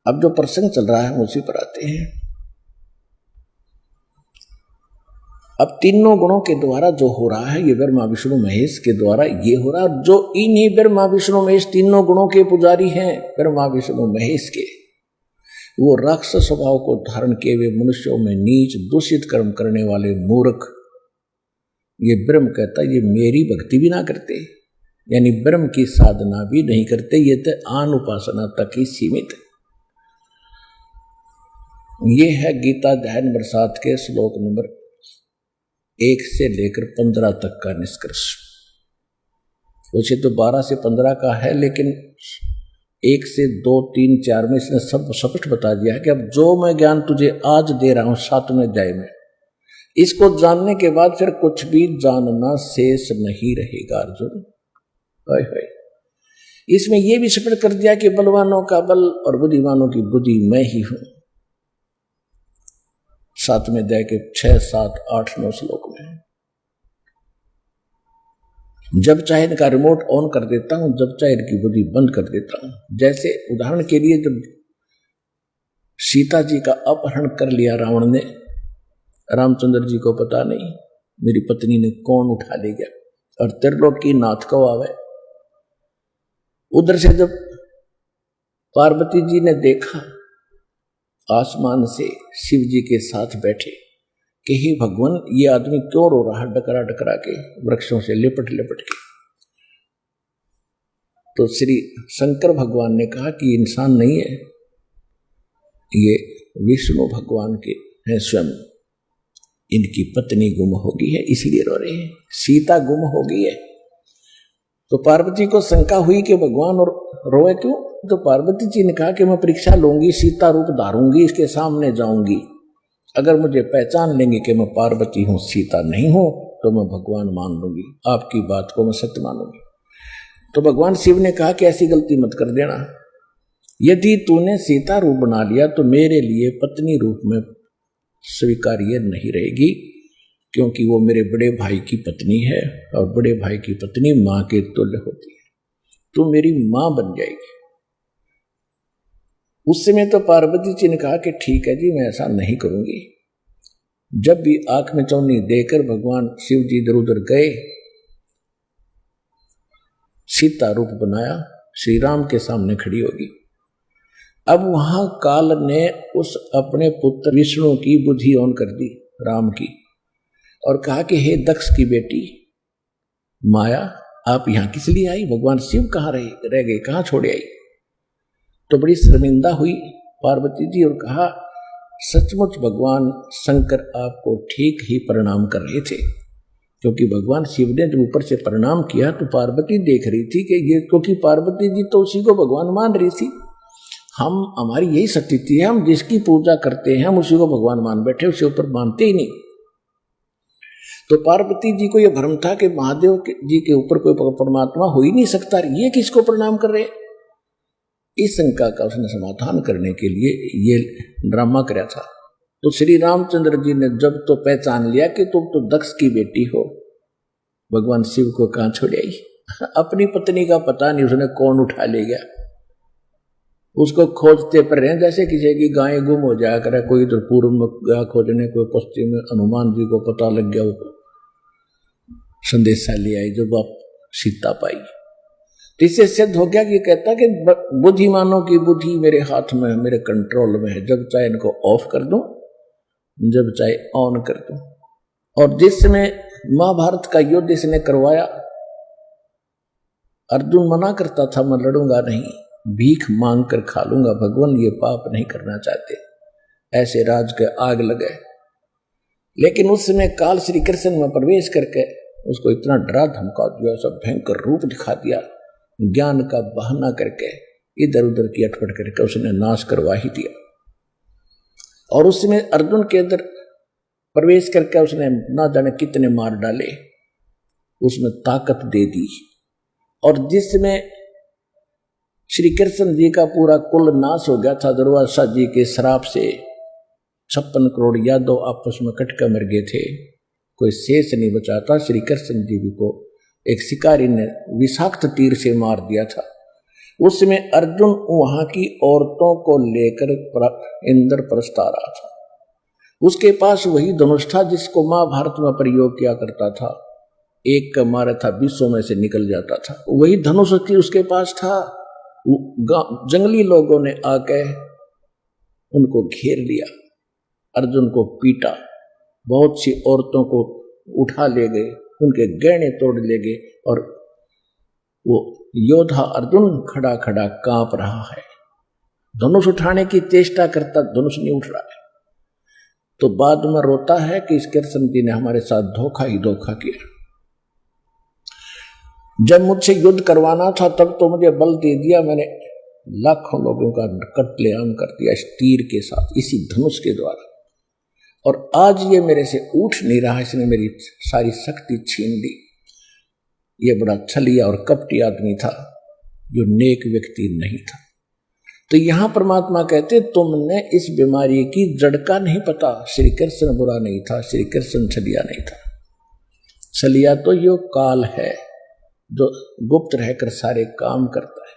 अब जो प्रसंग चल रहा है उसी पर आते हैं। अब तीनों गुणों के द्वारा जो हो रहा है ये ब्रह्मा विष्णु महेश के द्वारा ये हो रहा है। जो इन्हीं ब्रह्मा विष्णु महेश तीनों गुणों के पुजारी हैं, ब्रह्मा विष्णु महेश के, वो राक्षस स्वभाव को धारण किए हुए मनुष्यों में नीच दूषित कर्म करने वाले मूर्ख, ये ब्रह्म कहता ये मेरी भक्ति भी ना करते, यानी ब्रह्म की साधना भी नहीं करते, ये तो आन उपासना तक ही सीमित है। ये है गीता अध्याय नंबर 7 के श्लोक नंबर 1 से लेकर 15 तक का निष्कर्ष। वैसे तो 12 से 15 का है, लेकिन 1 से 2, 3, 4 में इसने सब स्पष्ट बता दिया है कि अब जो मैं ज्ञान तुझे आज दे रहा हूं 7वें अध्याय में, इसको जानने के बाद फिर कुछ भी जानना शेष नहीं रहेगा अर्जुन। इसमें यह भी स्पष्ट कर दिया कि बलवानों का बल और बुद्धिमानों की बुद्धि मैं ही हूं। 7वें अध्याय के 6, 7, 8, 9 श्लोक में जब चाहे इनका रिमोट ऑन कर देता हूं, जब चाहे इनकी बुद्धि बंद कर देता हूं। जैसे उदाहरण के लिए जब सीता जी का अपहरण कर लिया रावण ने, रामचंद्र जी को पता नहीं मेरी पत्नी ने कौन उठा ले गया, और त्रिलोक की नाथ को आवे। उधर से जब पार्वती जी ने देखा आसमान से शिव जी के साथ बैठे कि हे भगवान ये आदमी क्यों रो रहा है डकरा डकरा के, वृक्षों से लिपट लिपट के, तो श्री शंकर भगवान ने कहा कि इंसान नहीं है, ये विष्णु भगवान के हैं स्वयं, इनकी पत्नी गुम हो गई है इसलिए रो रहे हैं, सीता गुम हो गई है। तो पार्वती को शंका हुई कि भगवान और रोए क्यों? तो पार्वती जी ने कहा कि मैं परीक्षा लूंगी, सीता रूप धारूंगी, इसके सामने जाऊंगी, अगर मुझे पहचान लेंगे कि मैं पार्वती हूं सीता नहीं हूं तो मैं भगवान मान लूंगी, आपकी बात को मैं सत्य मानूंगी। तो भगवान शिव ने कहा कि ऐसी गलती मत कर देना, यदि तूने सीता रूप बना लिया तो मेरे लिए पत्नी रूप में स्वीकार्य नहीं रहेगी, क्योंकि वो मेरे बड़े भाई की पत्नी है और बड़े भाई की पत्नी मां के तुल्य होती है, तू मेरी मां बन जाएगी। उस समय तो पार्वती जी ने कहा कि ठीक है जी मैं ऐसा नहीं करूंगी। जब भी आंख में चौनी देकर भगवान शिव जी इधर उधर गए, सीता रूप बनाया, श्री राम के सामने खड़ी होगी। अब वहां काल ने उस अपने पुत्र विष्णु की बुद्धि ऑन कर दी राम की, और कहा कि हे दक्ष की बेटी माया आप यहां किस लिए आई, भगवान शिव कहां रह गए, कहां छोड़े आई? तो बड़ी शर्मिंदा हुई पार्वती जी और कहा सचमुच भगवान शंकर आपको ठीक ही प्रणाम कर रहे थे, क्योंकि भगवान शिव ने जब ऊपर से प्रणाम किया तो पार्वती देख रही थी कि ये, क्योंकि पार्वती जी तो उसी को भगवान मान रही थी। हमारी यही स्थिति है, हम जिसकी पूजा करते हैं हम उसी को भगवान मान बैठे, उसके ऊपर मानते ही नहीं। तो पार्वती जी को यह भ्रम था कि महादेव जी के ऊपर कोई परमात्मा हो ही नहीं सकता, ये किसको प्रणाम कर रहे। इस शंका का उसने समाधान करने के लिए ये ड्रामा कराया था। तो श्री रामचंद्र जी ने जब तो पहचान लिया कि तुम तो दक्ष की बेटी हो, भगवान शिव को कहां छोड़ आई, अपनी पत्नी का पता नहीं उसने कौन उठा ले गया, उसको खोजते पर रहे जैसे किसी की गाय गुम हो जाया करे, कोई इधर पूर्व में गया खोजने, कोई पश्चिम में, हनुमान जी को पता लग गया, वो संदेशा ले आई जब आप सीता पाई। तो इससे सिद्ध हो गया कि कहता कि बुद्धिमानों की बुद्धि मेरे हाथ में है, मेरे कंट्रोल में है, जब चाहे इनको ऑफ कर दूं, जब चाहे ऑन कर दूं। और जिस समय महाभारत का युद्ध इसने करवाया, अर्जुन मना करता था मैं लड़ूंगा नहीं, भीख मांग कर खा लूंगा, भगवान ये पाप नहीं करना चाहते, ऐसे राज के आग लगे। लेकिन उस समय काल श्री कृष्ण में प्रवेश करके उसको इतना डरा धमका दिया, सब भयंकर रूप दिखा दिया, ज्ञान का बहाना करके इधर उधर की अटपट करके उसने नाश करवा ही दिया। और उसमें अर्जुन के अंदर प्रवेश करके उसने ना जाने कितने मार डाले, उसमें ताकत दे दी। और जिसमें श्री कृष्ण जी का पूरा कुल नाश हो गया था, दुर्वासा जी के श्राप से 56 करोड़ यादव आपस में कटकर मर गए थे, कोई शेष नहीं बचा था। श्री कृष्ण जी को एक शिकारी ने विषाक्त तीर से मार दिया था। उसमें अर्जुन वहां की औरतों को लेकर इंद्रप्रस्थ आ रहा था। उसके पास वही धनुष था जिसको महाभारत में प्रयोग किया करता था, एक का मारा था 20 में से निकल जाता था, वही धनुष उसके पास था। जंगली लोगों ने आके उनको घेर लिया, अर्जुन को पीटा, बहुत सी औरतों को उठा ले गए, उनके गहने तोड़ ले गए, और वो योद्धा अर्जुन खड़ा खड़ा कांप रहा है, धनुष उठाने की चेष्टा करता, धनुष नहीं उठ रहा है। तो बाद में रोता है कि इस कृष्ण जी ने हमारे साथ धोखा ही धोखा किया। जब मुझसे युद्ध करवाना था तब तो मुझे बल दे दिया, मैंने लाखों लोगों का कत्लेआम कर दिया इस तीर के साथ, इसी धनुष के द्वारा, और आज ये मेरे से उठ नहीं रहा, इसने मेरी सारी शक्ति छीन ली। ये बड़ा छलिया और कपटी आदमी था, जो नेक व्यक्ति नहीं था। तो यहां परमात्मा कहते तुमने इस बीमारी की जड़ का नहीं पता। श्री कृष्ण बुरा नहीं था, श्री कृष्ण छलिया नहीं था। छलिया तो यो काल है जो गुप्त रहकर सारे काम करता है।